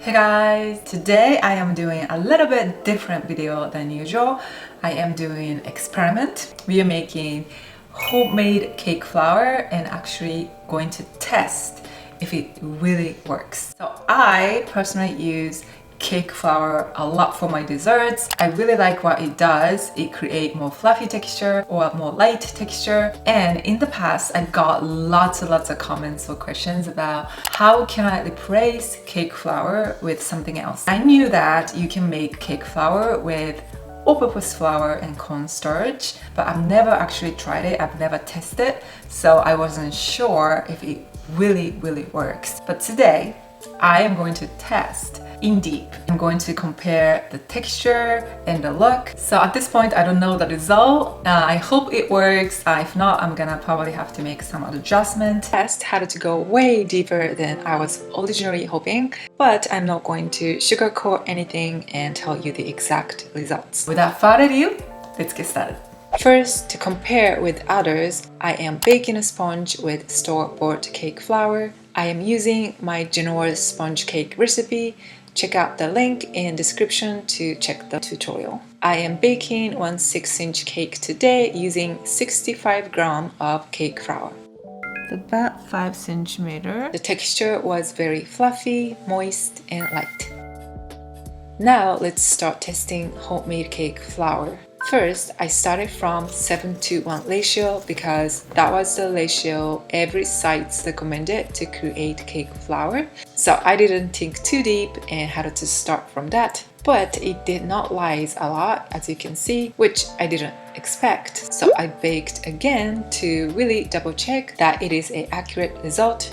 Hey guys, today I am doing a little bit different video than usual. I am doing an experiment. We are making homemade cake flour and actually going to test if it really works. So I personally use cake flour a lot for my desserts. I really like what it does. It creates more fluffy texture or more light texture. And in the past, I got lots and lots of comments or questions about how can I replace cake flour with something else. I knew that you can make cake flour with all-purpose flour and cornstarch, but I've never actually tried it. I've never tested it, so I wasn't sure if it really works. But today, I am going to test in deep. I'm going to compare the texture and the look. So at this point, I don't know the result. I hope it works. If not, I'm gonna probably have to make some adjustment. Test had to go way deeper than I was originally hoping, but I'm not going to sugarcoat anything and tell you the exact results. Without further ado, let's get started. First, to compare with others, I am baking a sponge with store-bought cake flour. I am using my genoise sponge cake recipe. Check out the link in description to check the tutorial. I am baking one 6-inch cake today using 65 grams of cake flour. About 5 centimeters. The texture was very fluffy, moist, and light. Now let's start testing homemade cake flour. First, I started from 7:1 ratio because that was the ratio every site recommended to create cake flour. So I didn't think too deep and had to start from that. But it did not rise a lot, as you can see, which I didn't expect. So I baked again to really double check that it is an accurate result.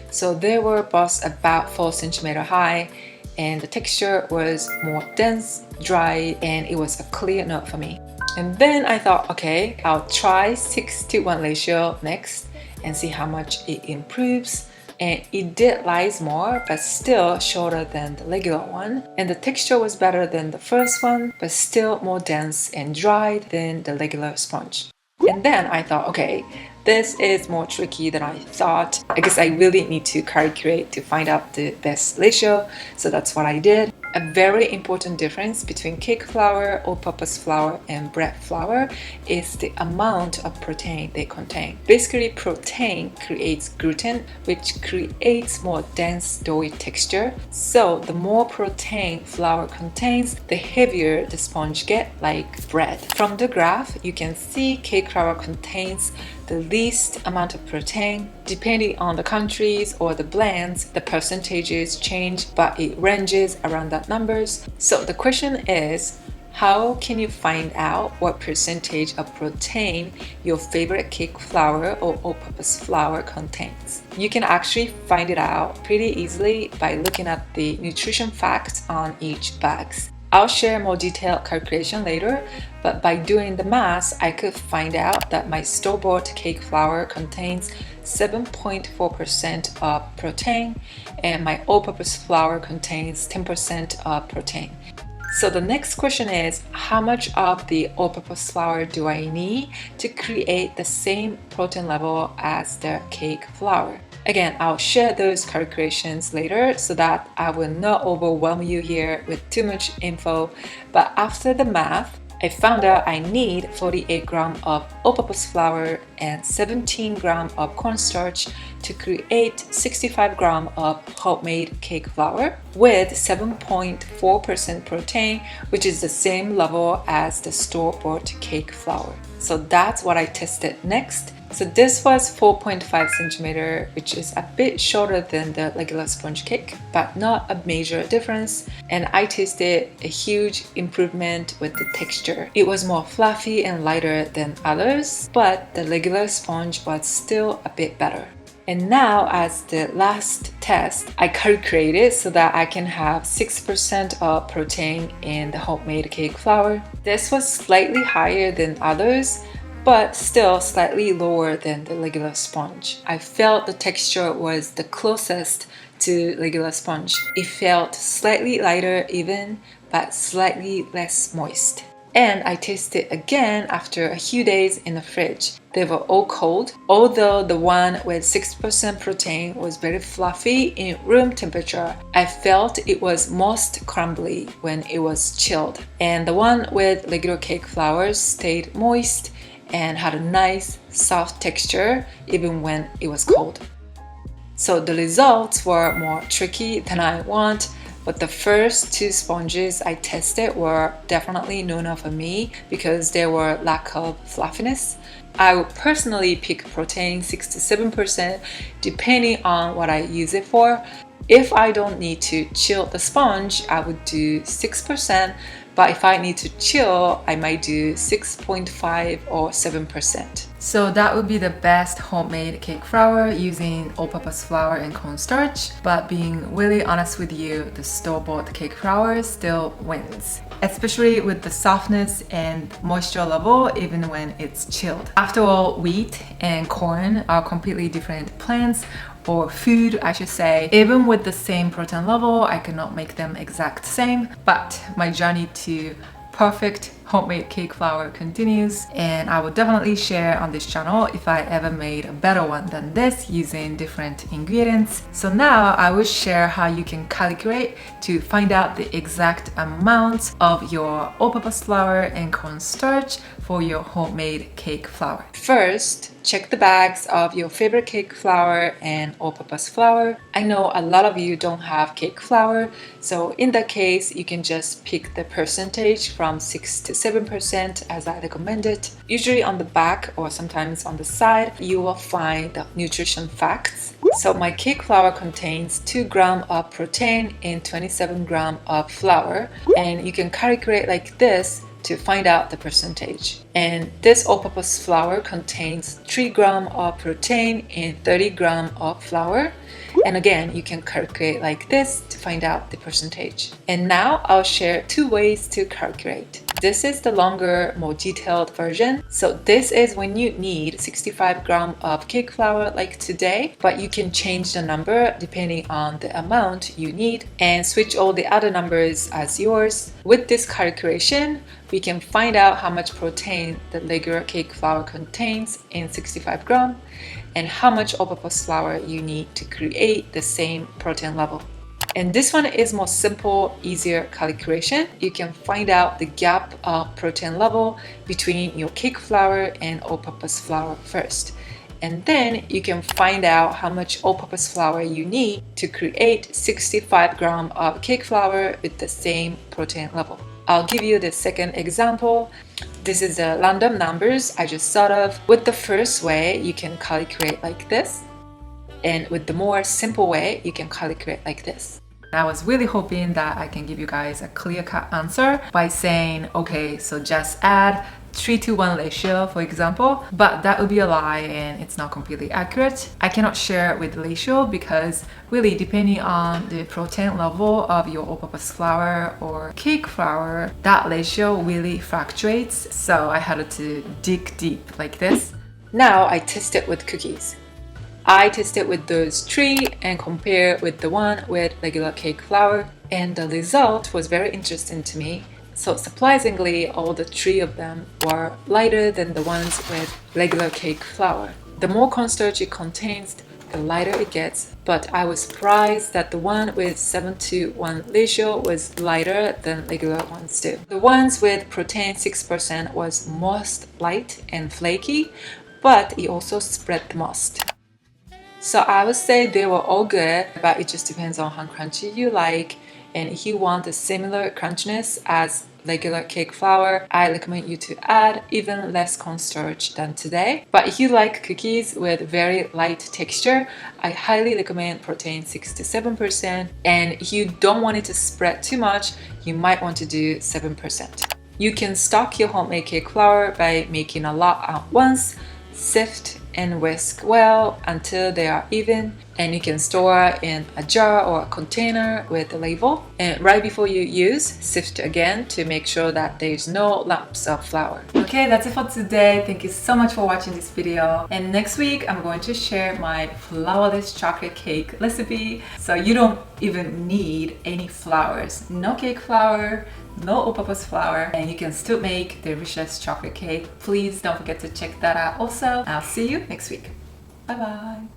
So they were both about 4 centimeters high, and the texture was more dense, dry, and it was a clear note for me. And then I thought, okay, I'll try 6:1 ratio next and see how much it improves. And it did rise more, but still shorter than the regular one. And the texture was better than the first one, but still more dense and dry than the regular sponge. And then I thought, okay, this is more tricky than I thought. I guess I really need to calculate to find out the best ratio. So that's what I did. A very important difference between cake flour, all-purpose flour, and bread flour is the amount of protein they contain. Basically, protein creates gluten, which creates more dense doughy texture. So the more protein flour contains, the heavier the sponge gets, like bread. From the graph, you can see cake flour contains the least amount of protein. Depending on the countries or the blends, the percentages change, but it ranges around that numbers. So the question is, how can you find out what percentage of protein your favorite cake flour or all-purpose flour contains? You can actually find it out pretty easily by looking at the nutrition facts on each bag. I'll share more detailed calculation later, but by doing the math, I could find out that my store-bought cake flour contains 7.4% of protein and my all-purpose flour contains 10% of protein. So the next question is, how much of the all-purpose flour do I need to create the same protein level as the cake flour? Again, I'll share those calculations later so that I will not overwhelm you here with too much info. But after the math, I found out I need 48 grams of all-purpose flour and 17 grams of cornstarch to create 65 grams of homemade cake flour with 7.4% protein, which is the same level as the store-bought cake flour. So that's what I tested next. So this was 4.5 centimeters, which is a bit shorter than the regular sponge cake, but not a major difference. And I tasted a huge improvement with the texture. It was more fluffy and lighter than others, but the regular sponge was still a bit better. And now, as the last test, I calculated so that I can have 6% of protein in the homemade cake flour. This was slightly higher than others, but still slightly lower than the regular sponge. I felt the texture was the closest to regular sponge. It felt slightly lighter even, but slightly less moist. And I tasted again after a few days in the fridge. They were all cold, although the one with 6% protein was very fluffy in room temperature. I felt it was most crumbly when it was chilled. And the one with regular cake flour stayed moist and had a nice soft texture even when it was cold. So the results were more tricky than I want, but the first two sponges I tested were definitely no-no for me because they were lack of fluffiness. I would personally pick protein 6 to 7% depending on what I use it for. If I don't need to chill the sponge, I would do 6%, but if I need to chill, I might do 6.5 or 7%. So that would be the best homemade cake flour using all-purpose flour and cornstarch. But being really honest with you, the store-bought cake flour still wins, especially with the softness and moisture level even when it's chilled. After all, wheat and corn are completely different plants, or food I should say. Even with the same protein level, I cannot make them exact same, but my journey to perfect homemade cake flour continues, and I will definitely share on this channel if I ever made a better one than this using different ingredients. So now I will share how you can calculate to find out the exact amount of your all-purpose flour and cornstarch for your homemade cake flour. First, check the bags of your favorite cake flour and all-purpose flour. I know a lot of you don't have cake flour, so in that case, you can just pick the percentage from 6 to 7% as I recommended. Usually on the back or sometimes on the side, you will find the nutrition facts. So my cake flour contains 2 grams of protein and 27 grams of flour, and you can calculate like this to find out the percentage. And this all-purpose flour contains 3 grams of protein and 30 grams of flour. And again, you can calculate like this to find out the percentage. And now I'll share 2 ways to calculate. This is the longer, more detailed version. So this is when you need 65 grams of cake flour like today, but you can change the number depending on the amount you need and switch all the other numbers as yours. With this calculation, we can find out how much protein the regular cake flour contains in 65 grams and how much all-purpose flour you need to create the same protein level. And this one is more simple, easier calculation. You can find out the gap of protein level between your cake flour and all-purpose flour first. And then you can find out how much all-purpose flour you need to create 65 grams of cake flour with the same protein level. I'll give you the second example. This is the random numbers I just thought of. With the first way, you can calculate like this. And with the more simple way, you can calculate like this. I was really hoping that I can give you guys a clear-cut answer by saying, okay, so just add 3-to-1 ratio, for example, but that would be a lie and it's not completely accurate. I cannot share with ratio because really depending on the protein level of your all-purpose flour or cake flour, that ratio really fluctuates. So I had to dig deep like this. Now I test it with cookies. I tested with those 3 and compare with the one with regular cake flour, and the result was very interesting to me. So surprisingly, all the 3 of them were lighter than the ones with regular cake flour. The more cornstarch it contains, the lighter it gets, but I was surprised that the one with 7-to-1 ratio was lighter than regular ones too. The ones with protein 6% was most light and flaky, but it also spread the most. So I would say they were all good, but it just depends on how crunchy you like. And if you want a similar crunchiness as regular cake flour, I recommend you to add even less cornstarch than today. But if you like cookies with very light texture, I highly recommend protein 6 to 7%. And if you don't want it to spread too much, you might want to do 7%. You can stock your homemade cake flour by making a lot at once, sift and whisk well until they are even. and you can store in a jar or a container with a label. And right before you use, sift again to make sure that there's no lumps of flour. Okay, that's it for today. Thank you so much for watching this video. And next week, I'm going to share my flourless chocolate cake recipe. So you don't even need any flours. No cake flour, no all-purpose flour, and you can still make delicious chocolate cake. Please don't forget to check that out also. I'll see you next week. Bye bye.